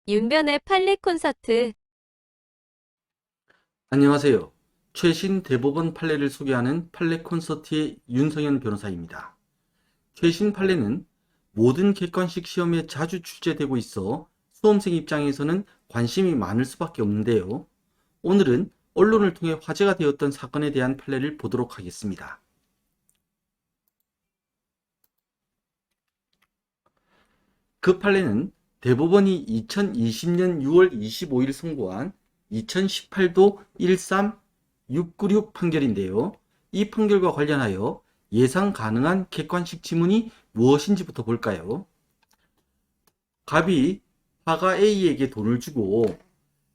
윤변의 판례 콘서트. 안녕하세요. 최신 대법원 판례를 소개하는 판례 콘서트의 윤성현 변호사입니다. 최신 판례는 모든 객관식 시험에 자주 출제되고 있어 수험생 입장에서는 관심이 많을 수밖에 없는데요. 오늘은 언론을 통해 화제가 되었던 사건에 대한 판례를 보도록 하겠습니다. 그 판례는 대법원이 2020년 6월 25일 선고한 2018도 13696 판결인데요. 이 판결과 관련하여 예상 가능한 객관식 지문이 무엇인지부터 볼까요? 갑이 화가 A에게 돈을 주고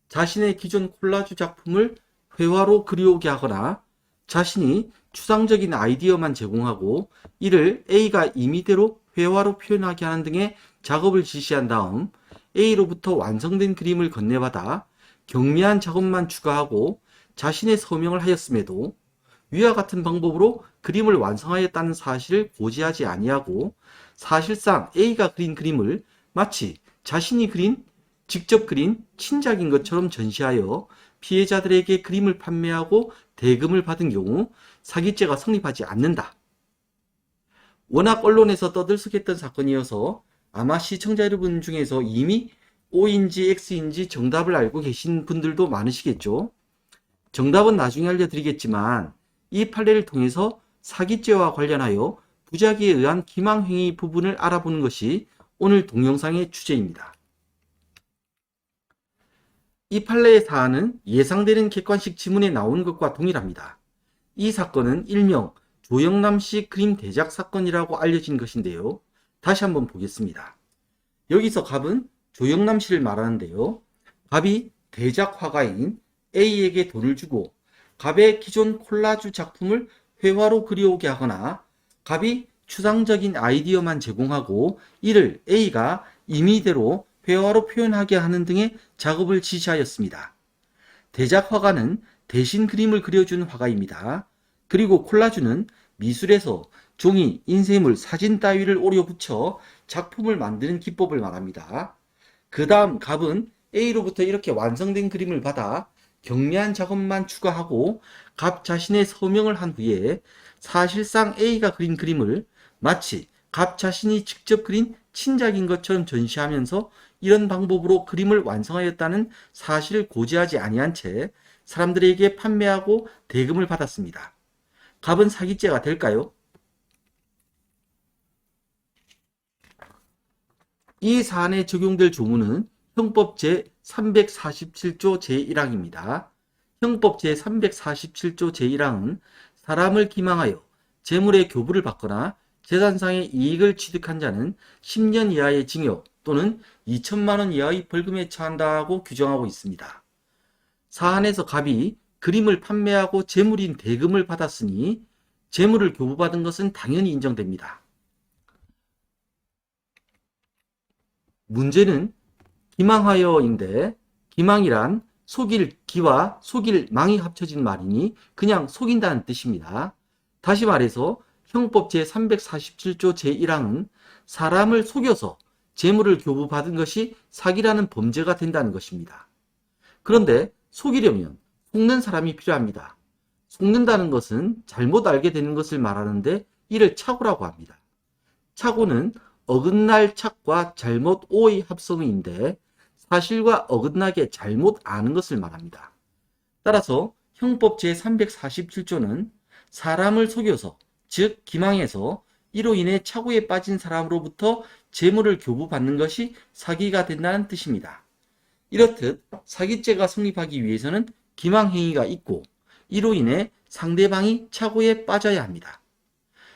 자신의 기존 콜라주 작품을 회화로 그려오게 하거나 자신이 추상적인 아이디어만 제공하고 이를 A가 임의대로 회화로 표현하게 하는 등의 작업을 지시한 다음 A로부터 완성된 그림을 건네받아 경미한 작업만 추가하고 자신의 서명을 하였음에도 위와 같은 방법으로 그림을 완성하였다는 사실을 고지하지 아니하고 사실상 A가 그린 그림을 마치 자신이 직접 그린 친작인 것처럼 전시하여 피해자들에게 그림을 판매하고 대금을 받은 경우 사기죄가 성립하지 않는다. 워낙 언론에서 떠들썩했던 사건이어서 아마 시청자 여러분 중에서 이미 O인지 X인지 정답을 알고 계신 분들도 많으시겠죠. 정답은 나중에 알려드리겠지만 이 판례를 통해서 사기죄와 관련하여 부작위에 의한 기망행위 부분을 알아보는 것이 오늘 동영상의 주제입니다. 이 판례의 사안은 예상되는 객관식 지문에 나온 것과 동일합니다. 이 사건은 일명 조영남 씨 그림 대작 사건이라고 알려진 것인데요. 다시 한번 보겠습니다. 여기서 갑은 조영남 씨를 말하는데요. 갑이 대작 화가인 A에게 돈을 주고 갑의 기존 콜라주 작품을 회화로 그려오게 하거나 갑이 추상적인 아이디어만 제공하고 이를 A가 임의대로 회화로 표현하게 하는 등의 작업을 지시하였습니다. 대작 화가는 대신 그림을 그려준 화가입니다. 그리고 콜라주는 미술에서 종이, 인쇄물, 사진 따위를 오려 붙여 작품을 만드는 기법을 말합니다. 그 다음 갑은 A로부터 이렇게 완성된 그림을 받아 경미한 작업만 추가하고 갑 자신의 서명을 한 후에 사실상 A가 그린 그림을 마치 갑 자신이 직접 그린 친작인 것처럼 전시하면서 이런 방법으로 그림을 완성하였다는 사실을 고지하지 아니한 채 사람들에게 판매하고 대금을 받았습니다. 갑은 사기죄가 될까요? 이 사안에 적용될 조문은 형법 제347조 제1항입니다. 형법 제347조 제1항은 사람을 기망하여 재물의 교부를 받거나 재산상의 이익을 취득한 자는 10년 이하의 징역 또는 2천만 원 이하의 벌금에 처한다고 규정하고 있습니다. 사안에서 갑이 그림을 판매하고 재물인 대금을 받았으니 재물을 교부받은 것은 당연히 인정됩니다. 문제는 기망하여인데 기망이란 속일 기와 속일 망이 합쳐진 말이니 그냥 속인다는 뜻입니다. 다시 말해서 형법 제347조 제1항은 사람을 속여서 재물을 교부받은 것이 사기라는 범죄가 된다는 것입니다. 그런데 속이려면 속는 사람이 필요합니다. 속는다는 것은 잘못 알게 되는 것을 말하는데 이를 착오라고 합니다. 착오는 어긋날 착과 잘못 오의 합성어인데 사실과 어긋나게 잘못 아는 것을 말합니다. 따라서 형법 제347조는 사람을 속여서 즉 기망해서 이로 인해 착오에 빠진 사람으로부터 재물을 교부받는 것이 사기가 된다는 뜻입니다. 이렇듯 사기죄가 성립하기 위해서는 기망행위가 있고 이로 인해 상대방이 착오에 빠져야 합니다.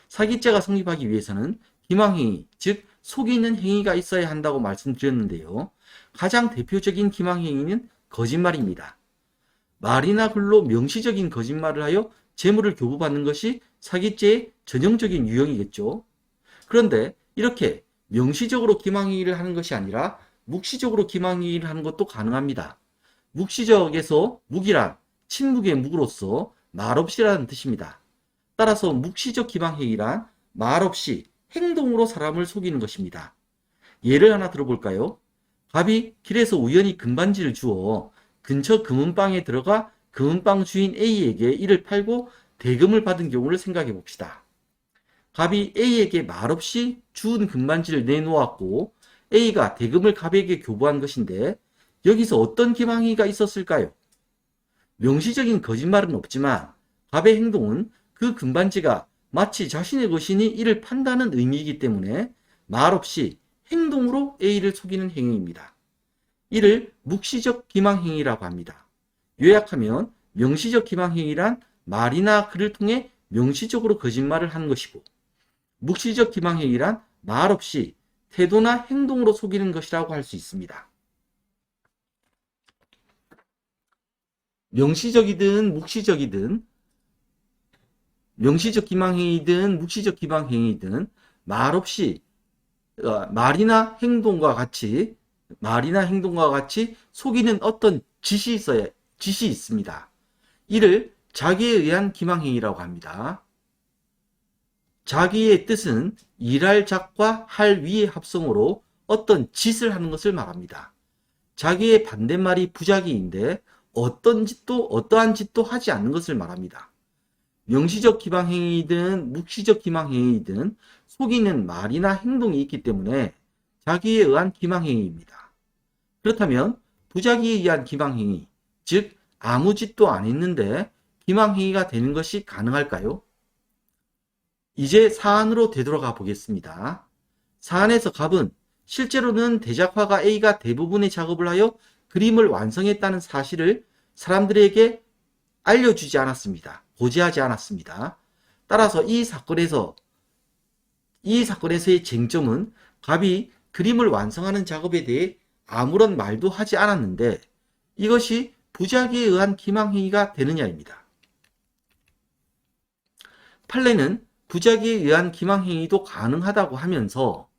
사기죄가 성립하기 위해서는 기망행위, 즉 속이는 행위가 있어야 한다고 말씀드렸는데요. 가장 대표적인 기망행위는 거짓말입니다. 말이나 글로 명시적인 거짓말을 하여 재물을 교부받는 것이 사기죄의 전형적인 유형이겠죠. 그런데 이렇게 명시적으로 기망행위를 하는 것이 아니라 묵시적으로 기망행위를 하는 것도 가능합니다. 묵시적에서 묵이란 침묵의 묵으로서 말없이라는 뜻입니다. 따라서 묵시적 기망행위란 말없이 행동으로 사람을 속이는 것입니다. 예를 하나 들어볼까요? 갑이 길에서 우연히 금반지를 주어 근처 금은방에 들어가 금은방 주인 A에게 이를 팔고 대금을 받은 경우를 생각해 봅시다. 갑이 A에게 말없이 주운 금반지를 내놓았고 A가 대금을 갑에게 교부한 것인데 여기서 어떤 기망행위가 있었을까요? 명시적인 거짓말은 없지만 갑의 행동은 그 금반지가 마치 자신의 것이니 이를 판다는 의미이기 때문에 말없이 행동으로 A를 속이는 행위입니다. 이를 묵시적 기망행위라고 합니다. 요약하면 명시적 기망행위란 말이나 글을 통해 명시적으로 거짓말을 하는 것이고 묵시적 기망행위란 말없이 태도나 행동으로 속이는 것이라고 할 수 있습니다. 명시적이든 묵시적이든 명시적 기망행위든 묵시적 기망행위든 말없이 말이나 행동과 같이 속이는 어떤 짓이 있습니다. 이를 자기에 의한 기망행위라고 합니다. 자기의 뜻은 일할 작과 할 위의 합성어로 어떤 짓을 하는 것을 말합니다. 자기의 반대말이 부작위인데 어떠한 짓도 하지 않는 것을 말합니다. 명시적 기망행위든 묵시적 기망행위든 속이는 말이나 행동이 있기 때문에 자기에 의한 기망행위입니다. 그렇다면 부작위에 의한 기망행위, 즉 아무 짓도 안 했는데 기망행위가 되는 것이 가능할까요? 이제 사안으로 되돌아가 보겠습니다. 사안에서 갑은 실제로는 대작화가 A가 대부분의 작업을 하여 그림을 완성했다는 사실을 사람들에게 알려주지 않았습니다. 고지하지 않았습니다. 따라서 이 사건에서의 쟁점은 갑이 그림을 완성하는 작업에 대해 아무런 말도 하지 않았는데 이것이 부작위에 의한 기망행위가 되느냐입니다. 판례는 부작위에 의한 기망행위도 가능하다고 하면서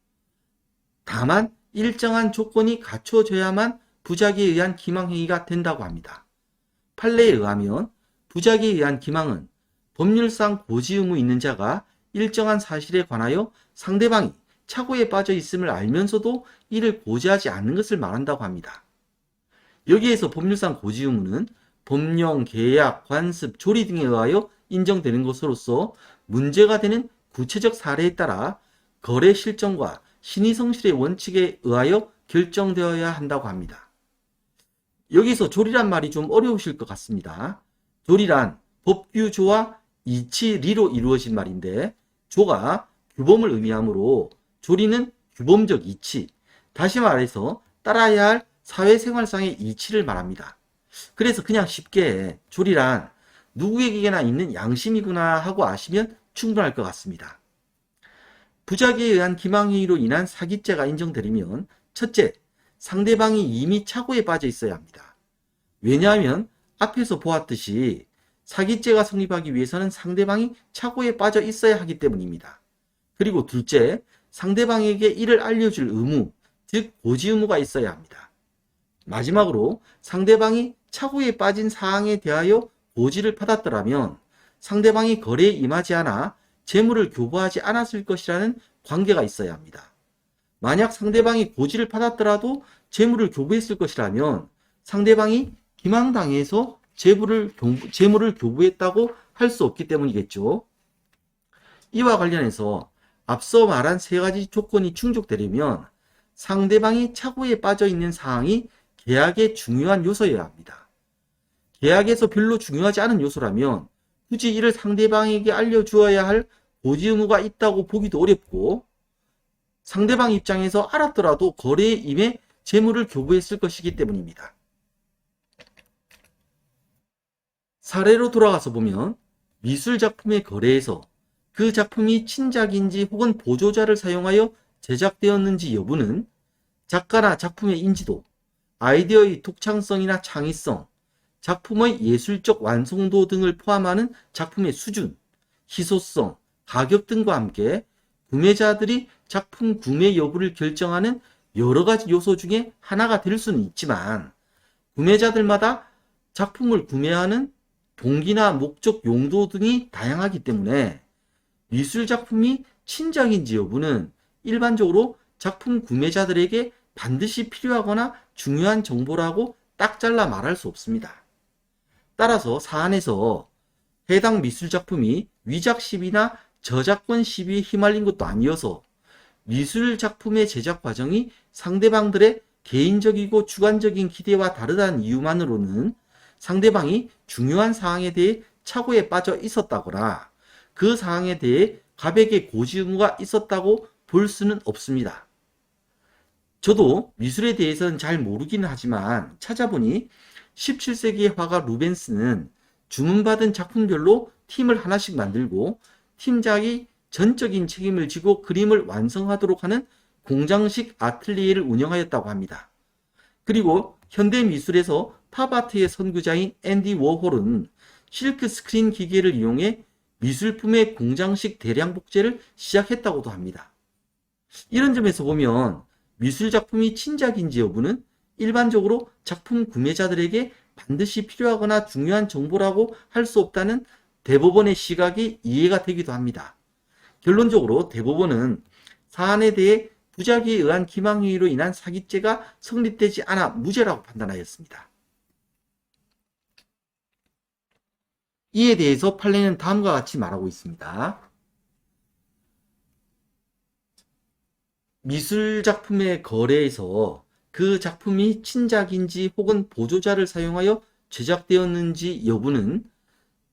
다만 일정한 조건이 갖춰져야만 부작위에 의한 기망행위가 된다고 합니다. 판례에 의하면 부작위에 의한 기망은 법률상 고지 의무 있는 자가 일정한 사실에 관하여 상대방이 착오에 빠져 있음을 알면서도 이를 고지하지 않는 것을 말한다고 합니다. 여기에서 법률상 고지 의무는 법령, 계약, 관습, 조리 등에 의하여 인정되는 것으로서 문제가 되는 구체적 사례에 따라 거래 실정과 신의성실의 원칙에 의하여 결정되어야 한다고 합니다. 여기서 조리란 말이 좀 어려우실 것 같습니다. 조리란 법규조와 이치리로 이루어진 말인데 조가 규범을 의미하므로 조리는 규범적 이치, 다시 말해서 따라야 할 사회생활상의 이치를 말합니다. 그래서 그냥 쉽게 조리란 누구에게나 있는 양심이구나 하고 아시면 충분할 것 같습니다. 부작위에 의한 기망행위로 인한 사기죄가 인정되려면 첫째, 상대방이 이미 착오에 빠져 있어야 합니다. 왜냐하면 앞에서 보았듯이 사기죄가 성립하기 위해서는 상대방이 착오에 빠져 있어야 하기 때문입니다. 그리고 둘째, 상대방에게 이를 알려줄 의무, 즉 고지 의무가 있어야 합니다. 마지막으로 상대방이 착오에 빠진 사항에 대하여 고지를 받았더라면 상대방이 거래에 임하지 않아 재물을 교부하지 않았을 것이라는 관계가 있어야 합니다. 만약 상대방이 고지를 받았더라도 재물을 교부했을 것이라면 상대방이 기망당해서 재물을 교부했다고 할 수 없기 때문이겠죠. 이와 관련해서 앞서 말한 세 가지 조건이 충족되려면 상대방이 착오에 빠져 있는 사항이 계약의 중요한 요소여야 합니다. 계약에서 별로 중요하지 않은 요소라면 굳이 이를 상대방에게 알려주어야 할 고지 의무가 있다고 보기도 어렵고 상대방 입장에서 알았더라도 거래에 임해 재물을 교부했을 것이기 때문입니다. 사례로 돌아가서 보면 미술작품의 거래에서 그 작품이 친작인지 혹은 보조자를 사용하여 제작되었는지 여부는 작가나 작품의 인지도, 아이디어의 독창성이나 창의성, 작품의 예술적 완성도 등을 포함하는 작품의 수준, 희소성, 가격 등과 함께 구매자들이 작품 구매 여부를 결정하는 여러 가지 요소 중에 하나가 될 수는 있지만 구매자들마다 작품을 구매하는 동기나 목적, 용도 등이 다양하기 때문에 미술작품이 친작인지 여부는 일반적으로 작품 구매자들에게 반드시 필요하거나 중요한 정보라고 딱 잘라 말할 수 없습니다. 따라서 사안에서 해당 미술작품이 위작 시비나 저작권 시비에 휘말린 것도 아니어서 미술작품의 제작 과정이 상대방들의 개인적이고 주관적인 기대와 다르다는 이유만으로는 상대방이 중요한 사항에 대해 착오에 빠져 있었다거나 그 사항에 대해 갑에게 고지 의무가 있었다고 볼 수는 없습니다. 저도 미술에 대해서는 잘 모르기는 하지만 찾아보니 17세기의 화가 루벤스는 주문받은 작품별로 팀을 하나씩 만들고 팀장이 전적인 책임을 지고 그림을 완성하도록 하는 공장식 아틀리에를 운영하였다고 합니다. 그리고 현대 미술에서 팝아트의 선구자인 앤디 워홀은 실크 스크린 기계를 이용해 미술품의 공장식 대량 복제를 시작했다고도 합니다. 이런 점에서 보면 미술 작품이 친작인지 여부는 일반적으로 작품 구매자들에게 반드시 필요하거나 중요한 정보라고 할 수 없다는 대법원의 시각이 이해가 되기도 합니다. 결론적으로 대법원은 사안에 대해 부작위에 의한 기망행위로 인한 사기죄가 성립되지 않아 무죄라고 판단하였습니다. 이에 대해서 판례는 다음과 같이 말하고 있습니다. 미술작품의 거래에서 그 작품이 친작인지 혹은 보조자를 사용하여 제작되었는지 여부는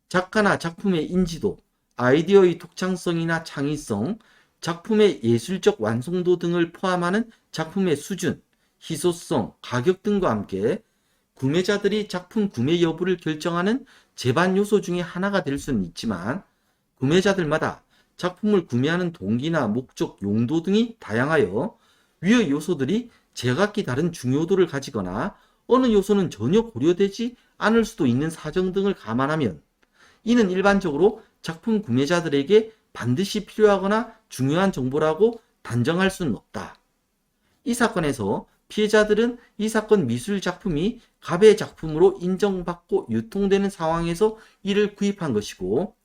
작가나 작품의 인지도, 아이디어의 독창성이나 창의성, 작품의 예술적 완성도 등을 포함하는 작품의 수준, 희소성, 가격 등과 함께 구매자들이 작품 구매 여부를 결정하는 제반 요소 중에 하나가 될 수는 있지만 구매자들마다 작품을 구매하는 동기나 목적, 용도 등이 다양하여 위의 요소들이 제각기 다른 중요도를 가지거나 어느 요소는 전혀 고려되지 않을 수도 있는 사정 등을 감안하면 이는 일반적으로 작품 구매자들에게 반드시 필요하거나 중요한 정보라고 단정할 수는 없다. 이 사건에서 피해자들은 이 사건 미술 작품이 갑의 작품으로 인정받고 유통되는 상황에서 이를 구입한 것이고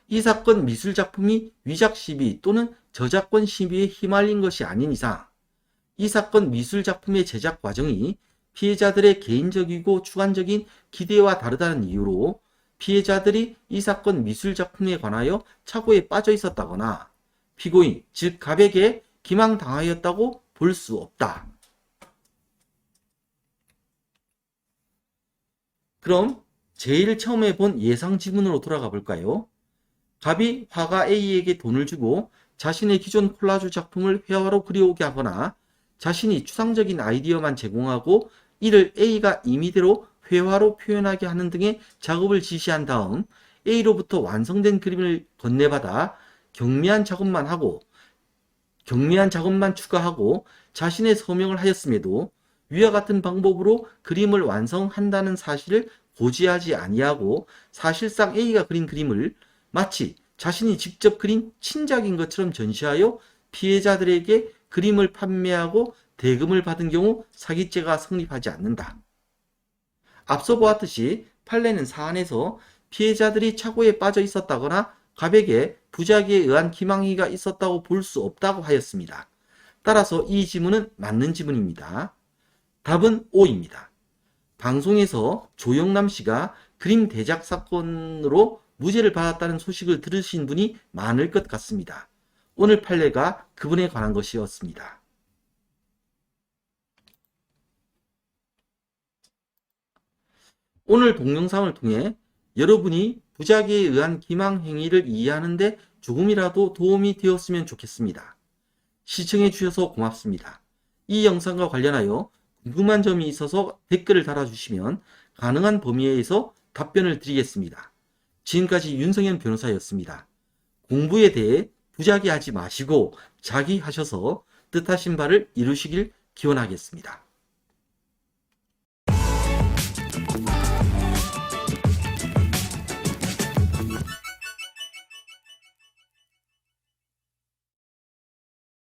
이 사건 미술 작품이 위작 시비 또는 저작권 시비에 휘말린 것이 아닌 이상 이 사건 미술 작품의 제작 과정이 피해자들의 개인적이고 주관적인 기대와 다르다는 이유로 피해자들이 이 사건 미술 작품에 관하여 착오에 빠져 있었다거나 피고인, 즉 갑에게 기망당하였다고 볼 수 없다. 그럼 제일 처음에 본 예상 지문으로 돌아가 볼까요? 갑이 화가 A에게 돈을 주고 자신의 기존 콜라주 작품을 회화로 그려오게 하거나 자신이 추상적인 아이디어만 제공하고 이를 A가 임의대로 회화로 표현하게 하는 등의 작업을 지시한 다음 A로부터 완성된 그림을 건네받아 경미한 작업만 추가하고 자신의 서명을 하였음에도 위와 같은 방법으로 그림을 완성한다는 사실을 고지하지 아니하고 사실상 A가 그린 그림을 마치 자신이 직접 그린 친작인 것처럼 전시하여 피해자들에게 그림을 판매하고 대금을 받은 경우 사기죄가 성립하지 않는다. 앞서 보았듯이 판례는 사안에서 피해자들이 착오에 빠져 있었다거나 갑에게 부작위에 의한 기망행위가 있었다고 볼 수 없다고 하였습니다. 따라서 이 지문은 맞는 지문입니다. 답은 O입니다. 방송에서 조영남 씨가 그림 대작 사건으로 무죄를 받았다는 소식을 들으신 분이 많을 것 같습니다. 오늘 판례가 그분에 관한 것이었습니다. 오늘 동영상을 통해 여러분이 부작위에 의한 기망행위를 이해하는 데 조금이라도 도움이 되었으면 좋겠습니다. 시청해 주셔서 고맙습니다. 이 영상과 관련하여 궁금한 점이 있어서 댓글을 달아주시면 가능한 범위 내에서 답변을 드리겠습니다. 지금까지 윤성현 변호사였습니다. 공부에 대해 부작위하지 마시고 자기 하셔서 뜻하신 바를 이루시길 기원하겠습니다.